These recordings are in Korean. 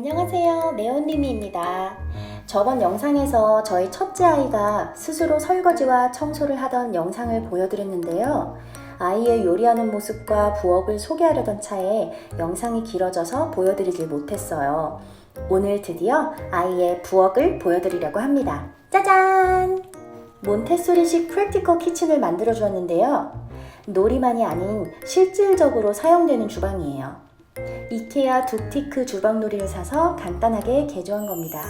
안녕하세요, 네온님이입니다. 저번 영상에서 저희 첫째 아이가 스스로 설거지와 청소를 하던 영상을 보여드렸는데요. 아이의 요리하는 모습과 부엌을 소개하려던 차에 영상이 길어져서 보여드리질 못했어요. 오늘 드디어 아이의 부엌을 보여드리려고 합니다. 짜잔! 몬테소리식 프랙티컬 키친을 만들어 주었는데요. 놀이만이 아닌 실질적으로 사용되는 주방이에요. 이케아 둑티크 주방놀이를 사서 간단하게 개조한 겁니다.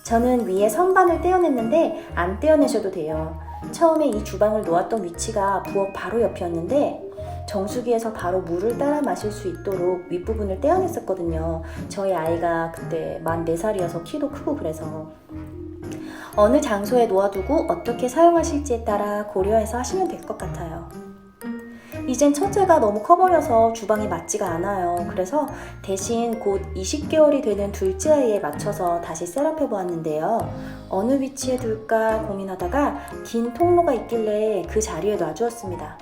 저는 위에 선반을 떼어냈는데 안 떼어내셔도 돼요. 처음에 이 주방을 놓았던 위치가 부엌 바로 옆이었는데 정수기에서 바로 물을 따라 마실 수 있도록 윗부분을 떼어냈었거든요. 저희 아이가 그때 만 4살이어서 키도 크고 그래서 어느 장소에 놓아두고 어떻게 사용하실지에 따라 고려해서 하시면 될 것 같아요. 이젠 첫째가 너무 커버려서 주방이 맞지가 않아요. 그래서 대신 곧 20개월이 되는 둘째 아이에 맞춰서 다시 셋업해 보았는데요. 어느 위치에 둘까 고민하다가 긴 통로가 있길래 그 자리에 놔주었습니다.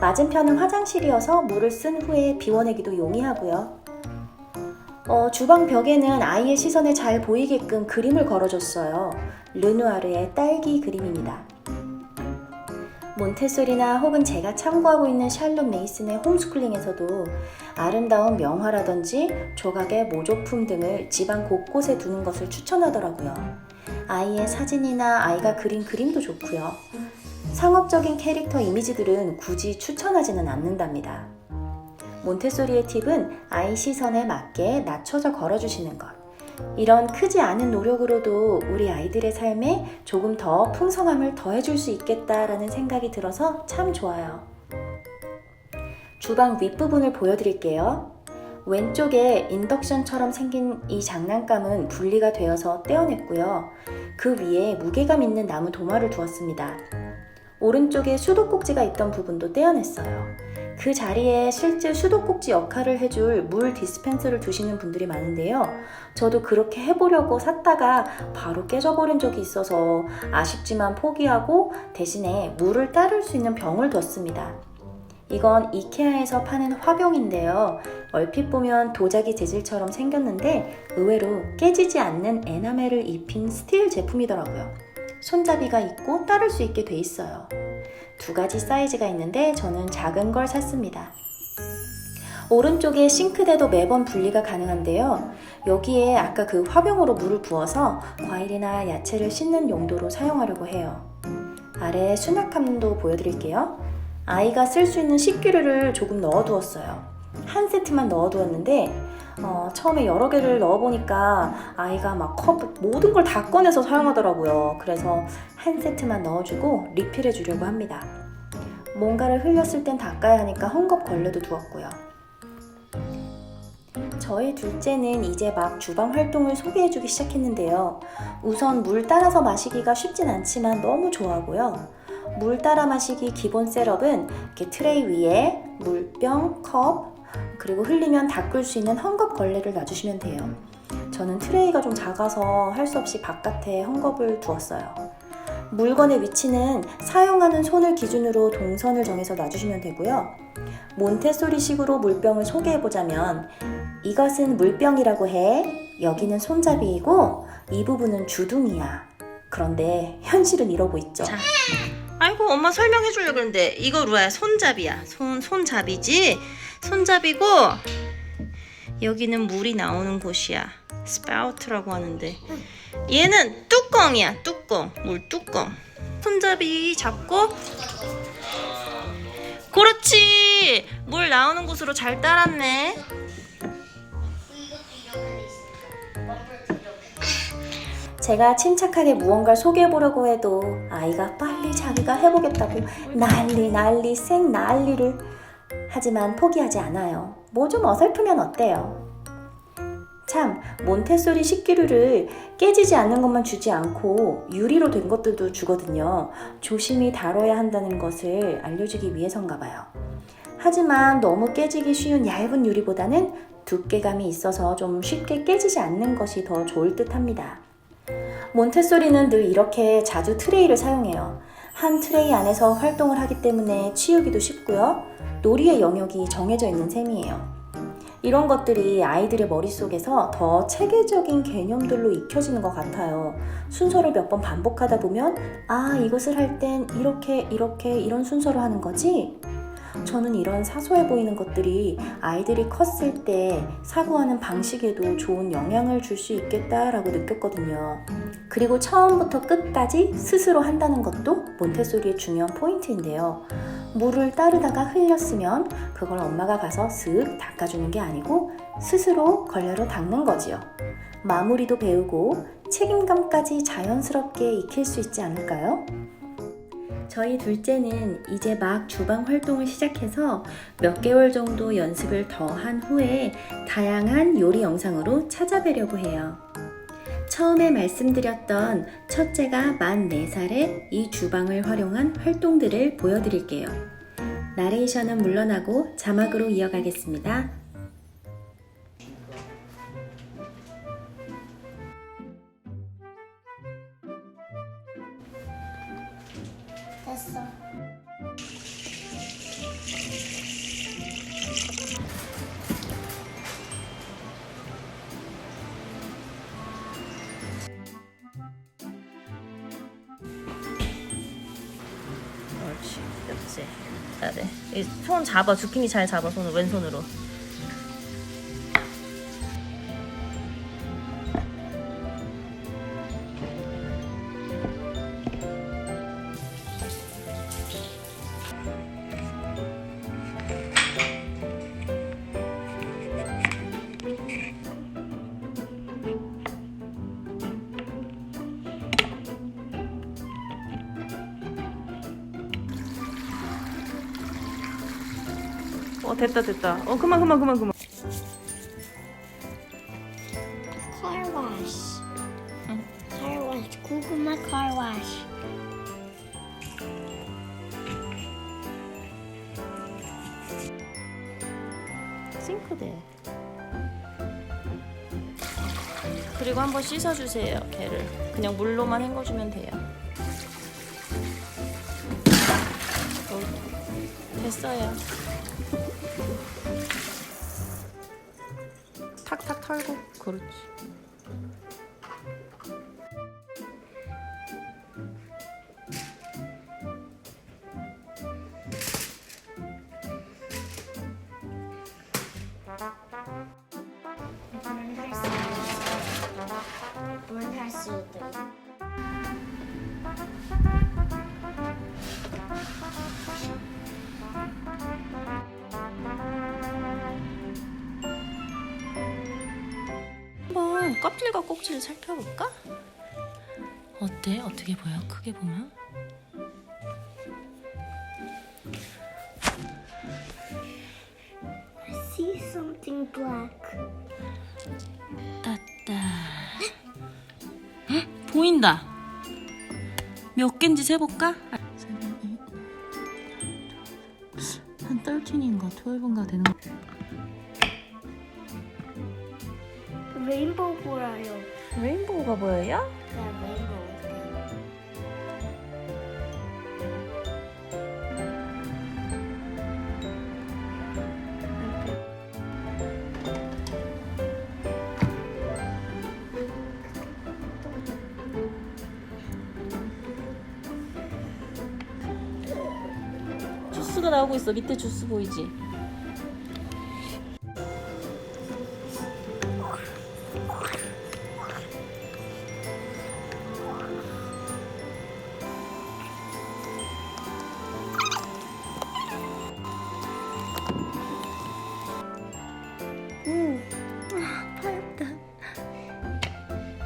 맞은편은 화장실이어서 물을 쓴 후에 비워내기도 용이하고요. 주방 벽에는 아이의 시선에 잘 보이게끔 그림을 걸어줬어요. 르누아르의 딸기 그림입니다. 몬테소리나 혹은 제가 참고하고 있는 샬롯 메이슨의 홈스쿨링에서도 아름다운 명화라든지 조각의 모조품 등을 집안 곳곳에 두는 것을 추천하더라고요. 아이의 사진이나 아이가 그린 그림도 좋고요. 상업적인 캐릭터 이미지들은 굳이 추천하지는 않는답니다. 몬테소리의 팁은 아이 시선에 맞게 낮춰서 걸어주시는 것. 이런 크지 않은 노력으로도 우리 아이들의 삶에 조금 더 풍성함을 더해줄 수 있겠다라는 생각이 들어서 참 좋아요. 주방 윗부분을 보여드릴게요. 왼쪽에 인덕션처럼 생긴 이 장난감은 분리가 되어서 떼어냈고요. 그 위에 무게감 있는 나무 도마를 두었습니다. 오른쪽에 수도꼭지가 있던 부분도 떼어냈어요. 그 자리에 실제 수도꼭지 역할을 해줄 물 디스펜서를 두시는 분들이 많은데요. 저도 그렇게 해보려고 샀다가 바로 깨져버린 적이 있어서 아쉽지만 포기하고 대신에 물을 따를 수 있는 병을 뒀습니다. 이건 이케아에서 파는 화병인데요. 얼핏 보면 도자기 재질처럼 생겼는데 의외로 깨지지 않는 에나멜을 입힌 스틸 제품이더라고요. 손잡이가 있고 따를 수 있게 돼 있어요. 2가지 사이즈가 있는데 저는 작은 걸 샀습니다. 오른쪽에 싱크대도 매번 분리가 가능한데요. 여기에 아까 그 화병으로 물을 부어서 과일이나 야채를 씻는 용도로 사용하려고 해요. 아래 수납함도 보여드릴게요. 아이가 쓸 수 있는 식기류를 조금 넣어두었어요. 한 세트만 넣어두었는데 처음에 여러 개를 넣어보니까 아이가 막 컵 모든 걸 다 꺼내서 사용하더라고요. 그래서 한 세트만 넣어주고 리필해 주려고 합니다. 뭔가를 흘렸을 땐 닦아야 하니까 헝겊 걸레도 두었고요. 저희 둘째는 이제 막 주방 활동을 소개해주기 시작했는데요. 우선 물 따라서 마시기가 쉽진 않지만 너무 좋아하고요. 물 따라 마시기 기본 셋업은 이렇게 트레이 위에 물병, 컵, 그리고 흘리면 닦을 수 있는 헝겊 걸레를 놔주시면 돼요. 저는 트레이가 좀 작아서 할 수 없이 바깥에 헝겊을 두었어요. 물건의 위치는 사용하는 손을 기준으로 동선을 정해서 놔주시면 되고요. 몬테소리식으로 물병을 소개해보자면 이것은 물병이라고 해. 여기는 손잡이이고 이 부분은 주둥이야. 그런데 현실은 이러고 있죠. 자, 아이고 엄마 설명해 주려고 그랬는데 이거 루아야 손잡이야. 손잡이지? 손잡이고 여기는 물이 나오는 곳이야. 스파우트라고 하는데 얘는 뚜껑이야. 뚜껑. 물 뚜껑. 손잡이 잡고 그렇지. 물 나오는 곳으로 잘 따랐네. 제가 침착하게 무언가를 소개해보려고 해도 아이가 빨리 자기가 해보겠다고 난리 생난리를 하지만 포기하지 않아요. 뭐 좀 어설프면 어때요? 참, 몬테소리 식기류를 깨지지 않는 것만 주지 않고 유리로 된 것들도 주거든요. 조심히 다뤄야 한다는 것을 알려주기 위해서인가 봐요. 하지만 너무 깨지기 쉬운 얇은 유리보다는 두께감이 있어서 좀 쉽게 깨지지 않는 것이 더 좋을 듯 합니다. 몬테소리는 늘 이렇게 자주 트레이를 사용해요. 한 트레이 안에서 활동을 하기 때문에 치우기도 쉽고요. 놀이의 영역이 정해져 있는 셈이에요. 이런 것들이 아이들의 머릿속에서 더 체계적인 개념들로 익혀지는 것 같아요. 순서를 몇 번 반복하다 보면 이것을 할 땐 이렇게 이런 순서로 하는 거지? 저는 이런 사소해 보이는 것들이 아이들이 컸을 때 사고하는 방식에도 좋은 영향을 줄 수 있겠다라고 느꼈거든요. 그리고 처음부터 끝까지 스스로 한다는 것도 몬테소리의 중요한 포인트인데요. 물을 따르다가 흘렸으면 그걸 엄마가 가서 슥 닦아주는 게 아니고 스스로 걸레로 닦는 거지요. 마무리도 배우고 책임감까지 자연스럽게 익힐 수 있지 않을까요? 저희 둘째는 이제 막 주방 활동을 시작해서 몇 개월 정도 연습을 더 한 후에 다양한 요리 영상으로 찾아뵈려고 해요. 처음에 말씀드렸던 첫째가 만 4살에 이 주방을 활용한 활동들을 보여드릴게요. 나레이션은 물러나고 자막으로 이어가겠습니다. 됐어. 옳지, 그렇지. 잘해. 손 잡아, 주키니 잘 잡아, 손을 왼손으로. 됐다. 그만. Car wash. Car wash. 고구마 car wash. 싱크대. 그리고 한번 씻어주세요, 걔를. 그냥 물로만 헹궈주면 돼요. 됐어요. 탁탁 털고. 그렇지. 뭘 할 수 있도록. 한번 껍질과 꼭지를 살펴볼까? 어때? 어떻게 보여? 크게 보면? I see something black. 따따. 보인다. 몇 개인지 세볼까? 한 13인가 12인가 되는 거. 레인보우 보여요. 레인보우가 보여요? 네, 레인보우. 주스가 나오고 있어. 밑에 주스 보이지?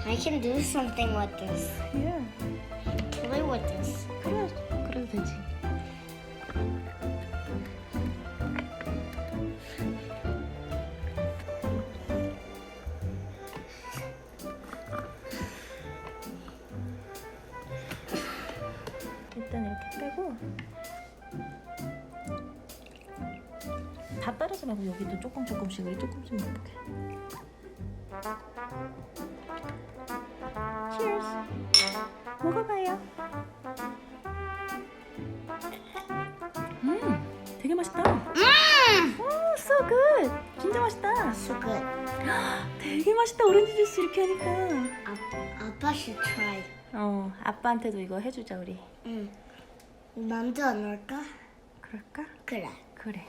I can do something with this. Yeah. Play with this. 그래도 되지. 일단 이렇게 빼고 다 따르지 말고 여기도 조금씩 우리 조금씩 먹게. Cheers. 먹어봐요. 되게 맛있다. 오, so good. 진짜 맛있다. 맛있다. 오렌지 주스 이렇게 하니까. 아빠 should try. 아빠한테도 이거 해주자 우리. 응. 만두 안 올까? 그럴까? 그래. 그래.